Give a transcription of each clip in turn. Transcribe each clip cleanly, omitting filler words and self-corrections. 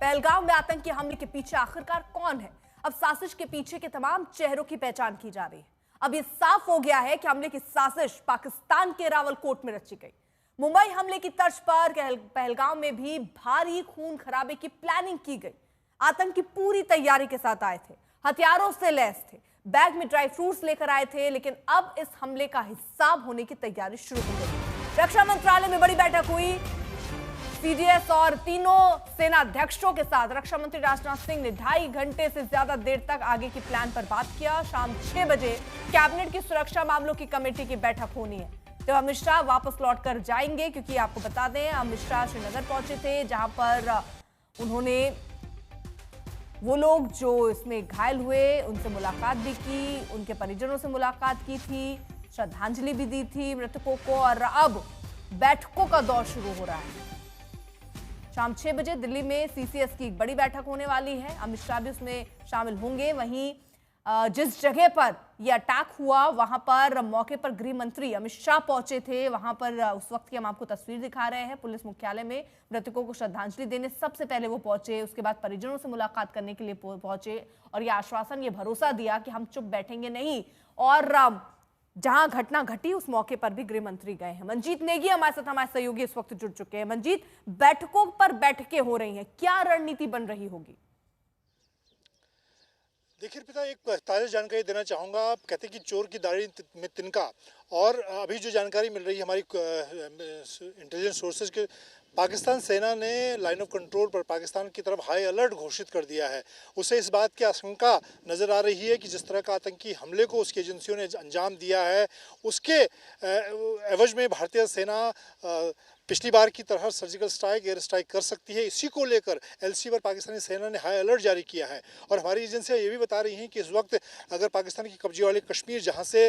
पहलगाम में आतंकी हमले के पीछे आखिरकार कौन है? अब साजिश के पीछे के तमाम चेहरों की पहचान की जा रही है। अब ये साफ हो गया है कि हमले की साजिश पाकिस्तान के रावलकोट में रची गई। मुंबई हमले की तर्ज पर पहलगाम में भी भारी खून खराबे की प्लानिंग की गई। आतंकी पूरी तैयारी के साथ आए थे, हथियारों से लैस थे, बैग में ड्राई फ्रूट्स लेकर आए थे, लेकिन अब इस हमले का हिस्सा होने की तैयारी शुरू हो गई। रक्षा मंत्रालय में बड़ी बैठक हुई। सीडीएस और तीनों सेनाध्यक्षों के साथ रक्षा मंत्री राजनाथ सिंह ने 2.5 घंटे से ज्यादा देर तक आगे की प्लान पर बात किया। शाम 6 बजे कैबिनेट की सुरक्षा मामलों की कमेटी की बैठक होनी है। तो अमित शाह वापस लौटकर जाएंगे, क्योंकि आपको बता दें अमित शाह श्रीनगर पहुंचे थे, जहां पर उन्होंने वो लोग जो इसमें घायल हुए उनसे मुलाकात भी की, उनके परिजनों से मुलाकात की थी, श्रद्धांजलि भी दी थी मृतकों को। और अब बैठकों का दौर शुरू हो रहा है। शाम 6 बजे दिल्ली में सीसीएस की एक बड़ी बैठक होने वाली है। अमित शाह भी उसमें शामिल होंगे। वहीं जिस जगह पर यह अटैक हुआ वहां पर मौके पर गृह मंत्री अमित शाह पहुंचे थे। वहां पर उस वक्त की हम आपको तस्वीर दिखा रहे हैं। पुलिस मुख्यालय में मृतकों को श्रद्धांजलि देने सबसे पहले वो पहुंचे, उसके बाद परिजनों से मुलाकात करने के लिए पहुंचे और यह आश्वासन, ये भरोसा दिया कि हम चुप बैठेंगे नहीं। और जहां घटना घटी उस मौके पर भी गृह मंत्री गए हैं। मंजीत नेगी हमारे साथ, हमारे सहयोगी इस वक्त जुड़ चुके हैं। मंजीत, बैठकों पर बैठकें हो रही हैं, क्या रणनीति बन रही होगी? देखिए पिता, एक ताज़ा जानकारी देना चाहूँगा। आप कहते हैं कि चोर की दाढ़ी में तिनका, और अभी जो जानकारी मिल रही है हमारी इंटेलिजेंस सोर्सेज के, पाकिस्तान सेना ने लाइन ऑफ कंट्रोल पर पाकिस्तान की तरफ हाई अलर्ट घोषित कर दिया है। उसे इस बात की आशंका नज़र आ रही है कि जिस तरह का आतंकी हमले को उसकी एजेंसियों ने अंजाम दिया है, उसके एवज में भारतीय सेना पिछली बार की तरह सर्जिकल स्ट्राइक, एयर स्ट्राइक कर सकती है। इसी को लेकर एलसी पर पाकिस्तानी सेना ने हाई अलर्ट जारी किया है। और हमारी एजेंसियां ये भी बता रही हैं कि इस वक्त अगर पाकिस्तान की कब्जे वाले कश्मीर, जहां से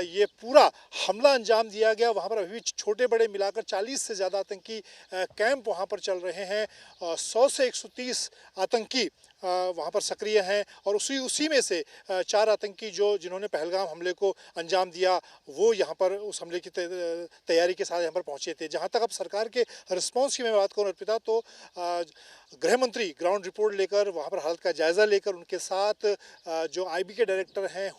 ये पूरा हमला अंजाम दिया गया, वहां पर अभी भी छोटे बड़े मिलाकर 40 से ज़्यादा आतंकी कैंप वहां पर चल रहे हैं। 100 से 130 आतंकी वहाँ पर सक्रिय हैं और उसी में से 4 आतंकी जिन्होंने पहलगाम हमले को अंजाम दिया, वो यहाँ पर उस हमले की तैयारी के साथ यहाँ पर पहुँचे थे। जहाँ तक अब सरकार के रिस्पॉन्स की मैं बात करूँ अर्पिता, तो गृह मंत्री ग्राउंड रिपोर्ट लेकर, वहाँ पर हालत का जायज़ा लेकर, उनके साथ जो आईबी के डायरेक्टर हैं,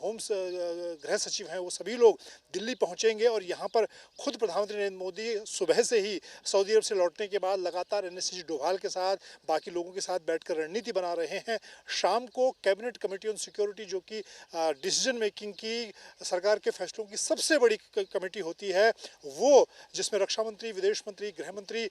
गृह सचिव हैं, वो सभी लोग दिल्ली पहुँचेंगे। और यहाँ पर खुद प्रधानमंत्री नरेंद्र मोदी सुबह से ही सऊदी अरब से लौटने के बाद लगातार एनएसजी डोभाल के साथ, बाकी लोगों के साथ बैठकर रणनीति बना रहे हैं। शाम को कैबिनेट कमेटी ऑन सिक्योरिटी, जो कि डिसीजन मेकिंग की, सरकार के फैसलों की सबसे बड़ी कमेटी होती है, वो जिसमें रक्षा मंत्री, विदेश मंत्री, गृह मंत्री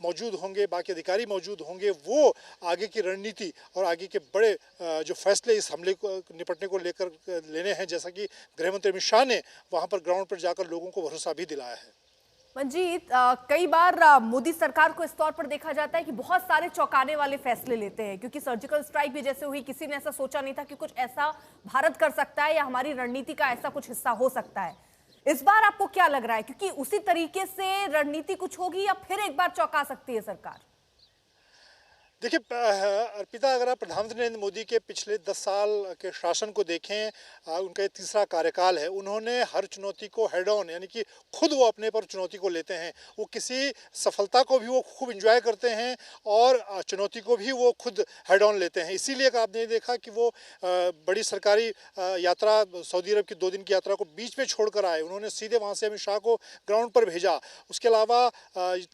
मौजूद होंगे, बाकी अधिकारी मौजूद होंगे, वो आगे की रणनीति और आगे के बड़े जो फैसले इस हमले को निपटने को लेकर लेने हैं, जैसा कि गृह मंत्री अमित शाह ने वहाँ पर ग्राउंड पर जाकर लोगों को भरोसा भी दिलाया है। मंजीत, कई बार मोदी सरकार को इस तौर पर देखा जाता है कि बहुत सारे चौंकाने वाले फैसले लेते हैं, क्योंकि सर्जिकल स्ट्राइक भी जैसे हुई, किसी ने ऐसा सोचा नहीं था कि कुछ ऐसा भारत कर सकता है या हमारी रणनीति का ऐसा कुछ हिस्सा हो सकता है। इस बार आपको क्या लग रहा है, क्योंकि उसी तरीके से रणनीति कुछ होगी या फिर एक बार चौंका सकती है सरकार? देखिए अर्पिता, अगर आप प्रधानमंत्री नरेंद्र मोदी के पिछले 10 साल के शासन को देखें, उनका ये तीसरा कार्यकाल है। उन्होंने हर चुनौती को हेड ऑन, यानी कि खुद वो अपने पर चुनौती को लेते हैं। वो किसी सफलता को भी वो खूब एंजॉय करते हैं और चुनौती को भी वो खुद हेड ऑन लेते हैं। इसीलिए आपने देखा कि वो बड़ी सरकारी यात्रा, सऊदी अरब की 2 दिन की यात्रा को बीच में छोड़ कर आए। उन्होंने सीधे वहाँ से अमित शाह को ग्राउंड पर भेजा। उसके अलावा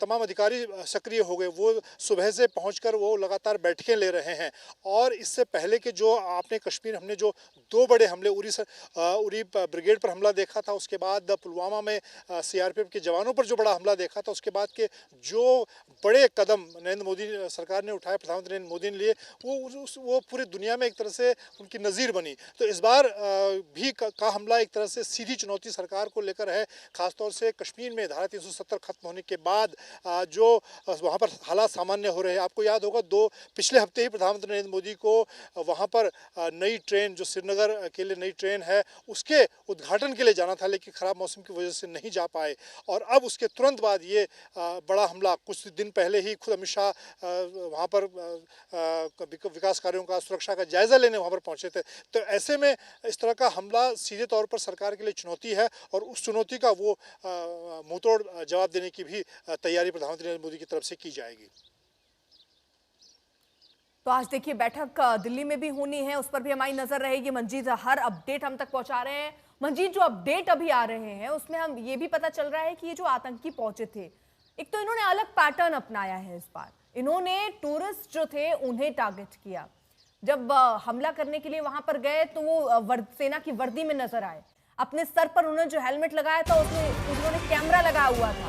तमाम अधिकारी सक्रिय हो गए। वो सुबह से पहुँच कर वो लगातार बैठकें ले रहे हैं। और इससे पहले के जो आपने कश्मीर हमने जो 2 बड़े हमले, उरी ब्रिगेड पर हमला देखा था, उसके बाद पुलवामा में सीआरपीएफ के जवानों पर जो बड़ा हमला देखा था, उसके बाद के जो बड़े कदम नरेंद्र मोदी सरकार ने उठाए, प्रधानमंत्री नरेंद्र मोदी ने लिए, वो पूरी दुनिया में एक तरह से उनकी नज़ीर बनी। तो इस बार भी का हमला एक तरह से सीधी चुनौती सरकार को लेकर है। खासतौर से कश्मीर में धारा 370 खत्म होने के बाद जो वहाँ पर हालात सामान्य हो रहे हैं। आपको याद होगा पिछले हफ्ते ही प्रधानमंत्री नरेंद्र मोदी को वहां पर नई ट्रेन, जो श्रीनगर के लिए नई ट्रेन है, उसके उद्घाटन के लिए जाना था, लेकिन खराब मौसम की वजह से नहीं जा पाए। और अब उसके तुरंत बाद ये बड़ा हमला, कुछ दिन पहले ही खुद अमित शाह वहां पर विकास कार्यों का, सुरक्षा का जायजा लेने वहां पर पहुंचे थे। तो ऐसे में इस तरह का हमला सीधे तौर पर सरकार के लिए चुनौती है और उस चुनौती का वो मुंहतोड़ जवाब देने की भी तैयारी प्रधानमंत्री नरेंद्र मोदी की तरफ से की जाएगी। तो आज देखिए बैठक दिल्ली में भी होनी है, उस पर भी हमारी नजर रहेगी। मंजीत हर अपडेट हम तक पहुंचा रहे हैं। मंजीत, जो अपडेट अभी आ रहे हैं उसमें हम ये भी पता चल रहा है कि ये जो आतंकी पहुंचे थे, एक तो इन्होंने अलग पैटर्न अपनाया है। इस बार इन्होंने टूरिस्ट जो थे उन्हें टारगेट किया। जब हमला करने के लिए वहां पर गए तो वो सेना की वर्दी में नजर आए। अपने सर पर उन्होंने जो हेलमेट लगाया था उसमें उन्होंने कैमरा लगाया हुआ था।